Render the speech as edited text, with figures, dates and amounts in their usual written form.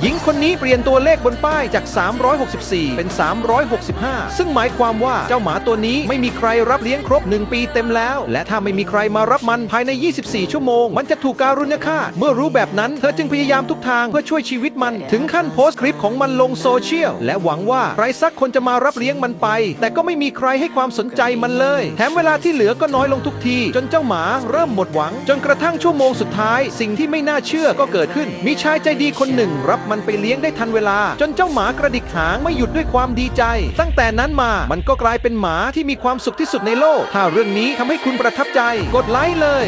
หญิงคนนี้เปลี่ยนตัวเลขบนป้ายจาก364เป็น365ซึ่งหมายความว่าเจ้าหมาตัวนี้ไม่มีใครรับเลี้ยงครบ1ปีเต็มแล้วและถ้าไม่มีใครมารับมันภายใน24ชั่วโมงมันจะถูกการุณฆาตเมื่อรู้แบบนั้นเธอจึงพยายามทุกทางเพื่อช่วยชีวิตมันถึงขั้นโพสต์คลิปของมันลงโซเชียลและหวังว่าใครสักคนจะมารับเลี้ยงมันไปแต่ก็ไม่มีใครให้ความสนใจมันเลยแถมเวลาที่เหลือก็น้อยลงทุกทีจนเจ้าหมาเริ่มหมดหวังจนกระทั่งชั่วโมงสุดท้ายสิ่งที่ไม่น่าเชื่อก็เกิดขึ้นมีชายใจดีคนหนึ่งรับมันไปเลี้ยงได้ทันเวลาจนเจ้าหมากระดิกหางไม่หยุดด้วยความดีใจตั้งแต่นั้นมามันก็กลายเป็นหมาที่มีความสุขที่สุดในโลกถ้าเรื่องนี้ทำให้คุณประทับใจกดไลค์เลย